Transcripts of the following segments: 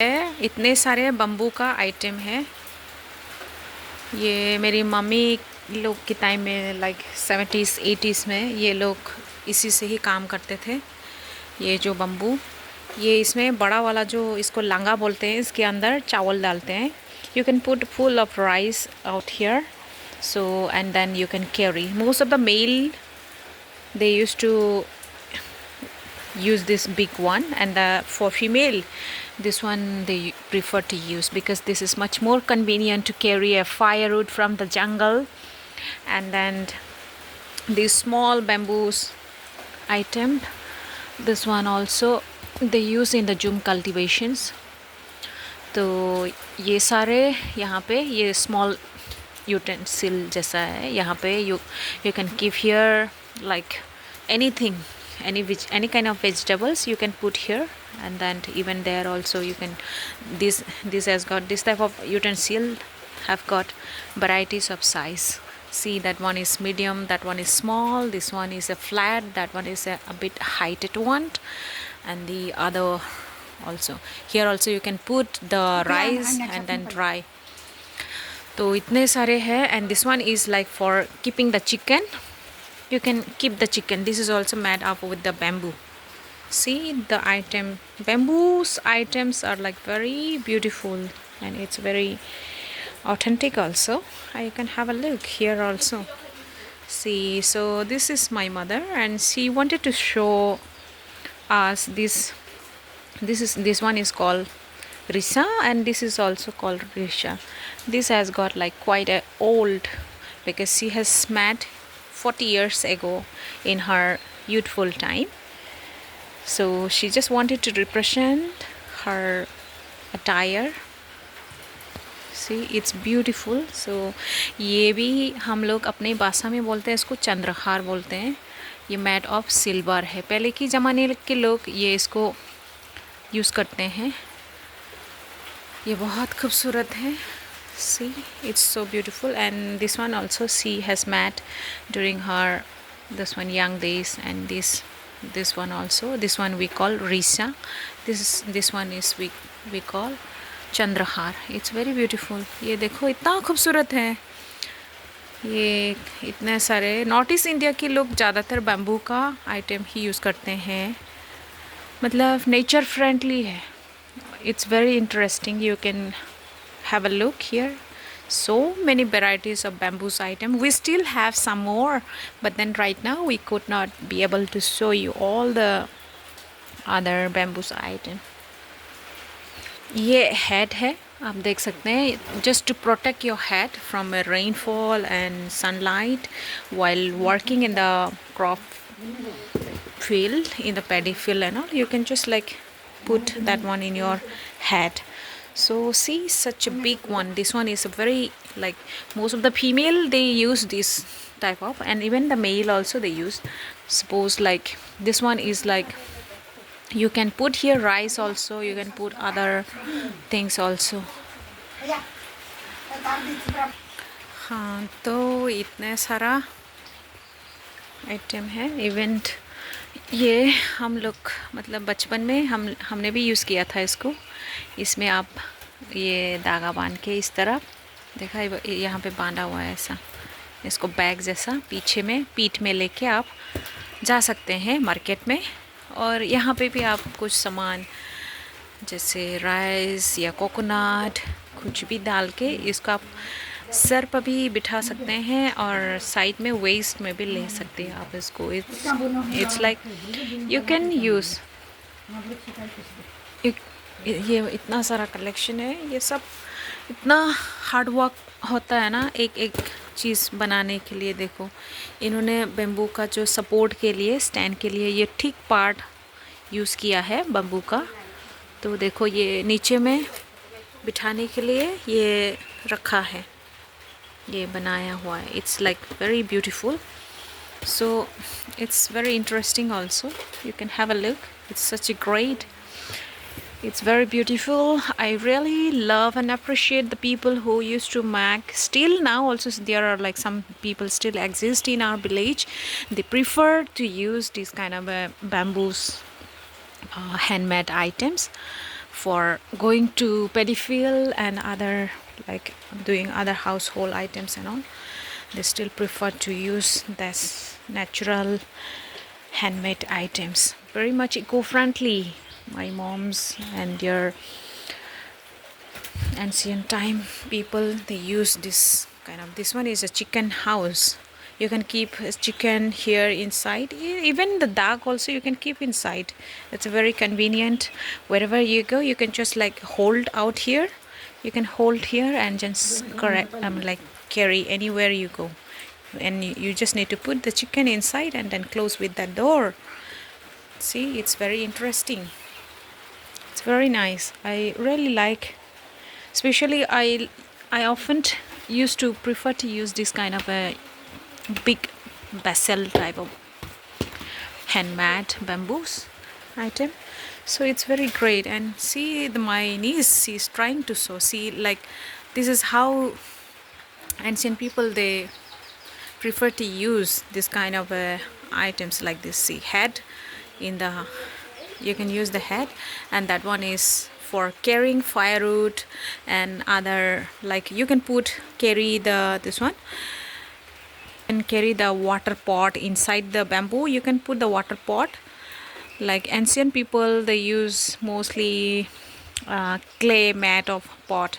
इतने सारे बम्बू का आइटम है। ये मेरी मम्मी लोग के टाइम में लाइक 70s 80s में ये लोग इसी से ही काम करते थे। ये जो बम्बू, ये इसमें बड़ा वाला जो इसको लांगा बोलते हैं, इसके अंदर चावल डालते हैं। You can put full of rice out here, so and then you can carry. Most of the male they used to use this big one, and for female this one they prefer to use because this is much more convenient to carry a firewood from the jungle. And then these small bamboos item, this one also they use in the jum cultivations. तो ये सारे यहाँ पे ये small utensil जैसा है। यहाँ पे you can keep here like anything, any kind of vegetables you can put here, and then even there also you can this has got this type of utensil have got varieties of size. See, that one is medium, that one is small, this one is a flat, that one is a bit heighted one, and the other also. Here also you can put the rice and then dry. तो इतने सारे हैं, and this one is like for keeping the chicken. You can keep the chicken. This is also made up with the bamboo. See the item, bamboo's items are like very beautiful, and it's very authentic also. You can have a look here also. See, so this is my mother, and she wanted to show us this one is called Risha, and this is also called Risha. This has got like quite a old, because she has met 40 years ago in her youthful time. So she just wanted to represent her attire. See, it's beautiful. So ये भी हम लोग अपने भाषा में बोलते हैं, इसको चंद्रहार बोलते हैं। ये मेड ऑफ सिल्वर है। पहले की ज़माने के लोग ये इसको यूज़ करते हैं। ये बहुत खूबसूरत है। See, it's so beautiful, and this one also she has met during her young days, and this one also, this one we call Risha. This one is we call Chandrahar. It's very beautiful. ये देखो इतना खूबसूरत है। ये इतने सारे north east India के लोग ज़्यादातर बैम्बू का आइटम ही यूज़ करते हैं, मतलब नेचर फ्रेंडली है। It's very interesting. You can have a look here. So many varieties of bamboo's item. We still have some more, but then right now we could not be able to show you all the other bamboo's item. ये head है, आप देख सकते हैं, just to protect your head from a rainfall and sunlight while working in the crop field, in the paddy field and all. You can just like put that one in your head. So see, such a big one. This one is a very, like, most of the female they use this type of, and even the male also they use. Suppose like this one is like, you can put here rice also, you can put other things also. हाँ, तो इतने सारा item है। Event ये हम लोग मतलब बचपन में हमने भी यूज़ किया था इसको। इसमें आप ये धागा बांध के इस तरह देखा, यहाँ पे बांधा हुआ है ऐसा, इसको बैग जैसा पीछे में पीठ में लेके आप जा सकते हैं मार्केट में। और यहाँ पे भी आप कुछ सामान जैसे राइस या कोकोनट कुछ भी डाल के इसको आप सर पर भी बिठा सकते हैं, और साइड में वेस्ट में भी ले सकते हैं आप इसको। It's like you can use. ये इतना सारा कलेक्शन है, ये सब इतना हार्ड वर्क होता है ना एक एक चीज़ बनाने के लिए। देखो, इन्होंने बेम्बू का जो सपोर्ट के लिए, स्टैंड के लिए ये ठीक पार्ट यूज़ किया है बम्बू का। तो देखो, ये नीचे में बिठाने के लिए ये रखा है, ये बनाया हुआ है। It's like very beautiful, so it's very interesting also. You can have a look, it's such a great, it's very beautiful. I really love and appreciate the people who used to make. Still now also there are like some people still exist in our village. They prefer to use these kind of bamboos handmade items for going to pedophile and other, like doing other household items and all. They still prefer to use this natural handmade items, very much eco-friendly. My mom's and your ancient time people, they use this kind of, this one is a chicken house. You can keep a chicken here inside. Even the dog also you can keep inside. It's very convenient. Wherever you go, you can just like hold out here. You can hold here and just correct like carry anywhere you go. And you just need to put the chicken inside and then close with that door. See, it's very interesting. It's very nice. I really like, especially I often used to prefer to use this kind of a big vessel type of handmade bamboos item. So it's very great. And see, my niece, she's trying to sew. See, like this is how ancient people, they prefer to use this kind of items like this. See, head in the, you can use the head, and that one is for carrying firewood and other, like you can carry the this one and carry the water pot inside the bamboo. You can put the water pot. Like ancient people, they use mostly clay mat of pot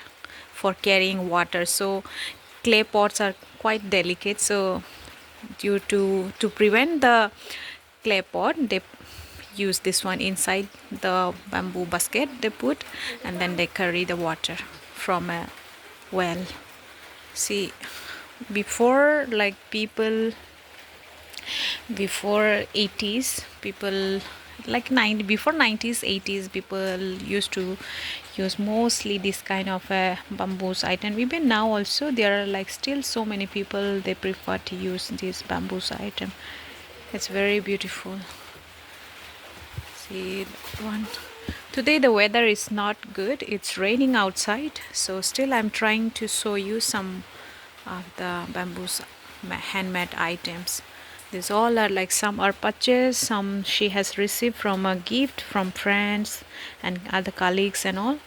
for carrying water. So clay pots are quite delicate, so due to prevent the clay pot, they use this one inside the bamboo basket they put, and then they carry the water from a well. See, before, like people before 80s, people like 90, before 90s 80s, people used to use mostly this kind of bamboos item. Even now also there are like still so many people, they prefer to use this bamboos item. It's very beautiful. See one. Today the weather is not good, it's raining outside, so still I'm trying to show you some of the bamboos handmade items. These all are like, some are purchased, some she has received from a gift from friends and other colleagues and all.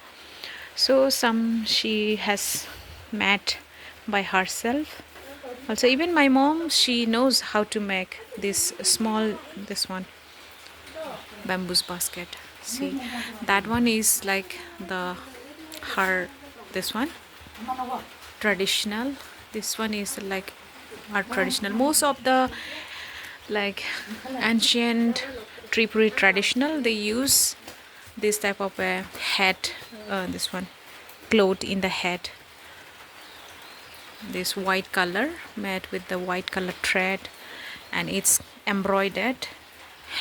So some she has made by herself. Also even my mom, she knows how to make this small, this one bamboos basket. See, that one is like the her, this one traditional, this one is like our traditional. Most of the like ancient Tripuri traditional, they use this type of a head, this one cloth in the head, this white color made with the white color thread, and it's embroidered,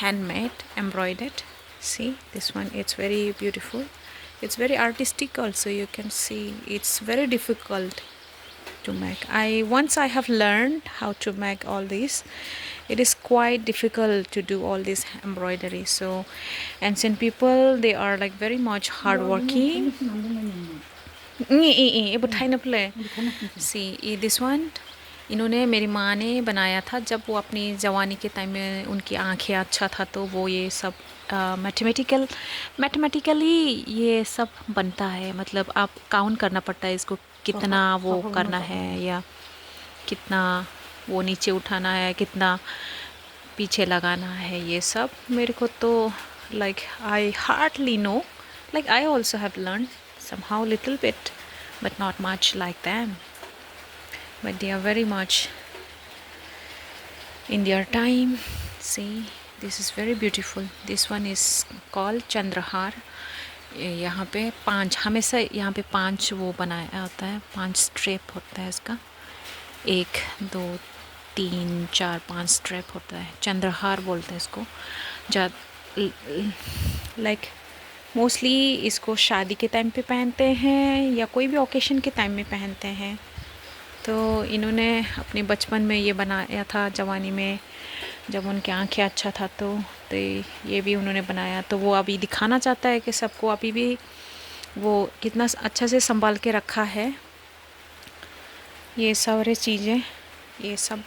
handmade, embroidered. See this one, it's very beautiful, it's very artistic also. You can see it's very difficult to make. Once I have learned how to make all this, it is quite difficult to do all this embroidery. So ancient people, they are like very much hardworking. See this one, इन्होंने, मेरी माँ ने बनाया था जब वो अपनी जवानी के टाइम में, उनकी आंखें अच्छा था, तो वो ये सब मैथमेटिकली ये सब बनता है। मतलब आप काउंट करना पड़ता है इसको, कितना वो करना है, या कितना वो नीचे उठाना है, कितना पीछे लगाना है, ये सब मेरे को तो like I hardly know. Like I also have learned somehow little bit, but not much like them. But they are very much in their time. See, this is very beautiful. This one is called Chandrahar. यहाँ पे 5, हमेशा यहाँ पे 5 वो बनाया होता है, 5 strap होता है इसका, 1 2 3 4 5 स्ट्रेप होता है। चंद्रहार बोलते हैं इसको। लाइक मोस्टली इसको शादी के टाइम पे पहनते हैं या कोई भी ओकेशन के टाइम में पहनते हैं। तो इन्होंने अपने बचपन में ये बनाया था, जवानी में जब उनकी आंखें अच्छा था तो ये भी उन्होंने बनाया। तो वो अभी दिखाना चाहता है कि सबको अभी भी वो कितना अच्छा से संभाल के रखा है ये सारे चीज़ें, ये सब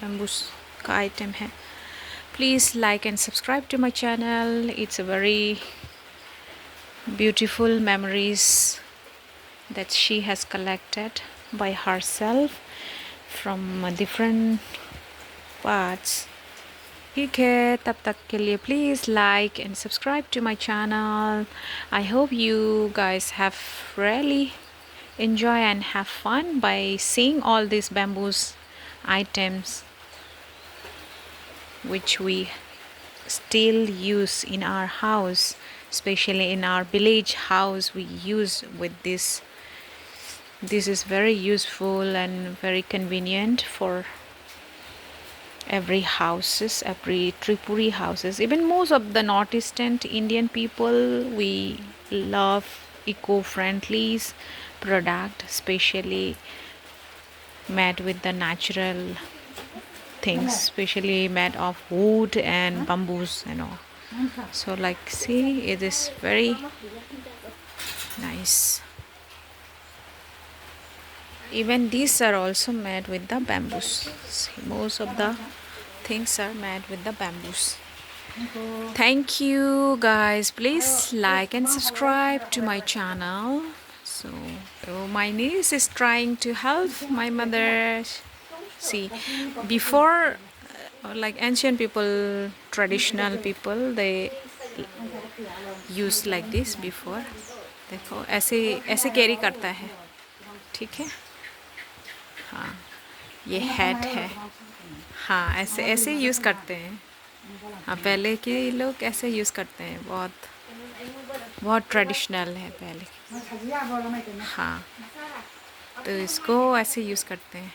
बम्बूस का आइटम है। Please like and subscribe to my channel. It's a very beautiful memories that she has collected by herself from different parts. ठीक है, तब तक के लिए please like and subscribe to my channel. I hope you guys have really enjoy and have fun by seeing all these bamboos items which we still use in our house, especially in our village house we use with this. This is very useful and very convenient for every houses, every Tripuri houses. Even most of the northeastern Indian people, we love eco-friendly product, especially made with the natural things, especially made of wood and bamboos and all. So like see, it is very nice. Even these are also made with the bamboos. See, most of the things are made with the bamboos. Thank you guys, please like and subscribe to my channel. So my niece is trying to help my mother. See, before like ancient people, traditional people, they use like this before. देखो ऐसे ऐसे carry करता है, ठीक है। हाँ, ये hat है। हाँ, ऐसे ऐसे यूज़ करते हैं। हाँ, पहले के लोग ऐसे यूज़ करते हैं, बहुत बहुत ट्रेडिशनल है पहले। हाँ, तो इसको ऐसे यूज़ करते हैं।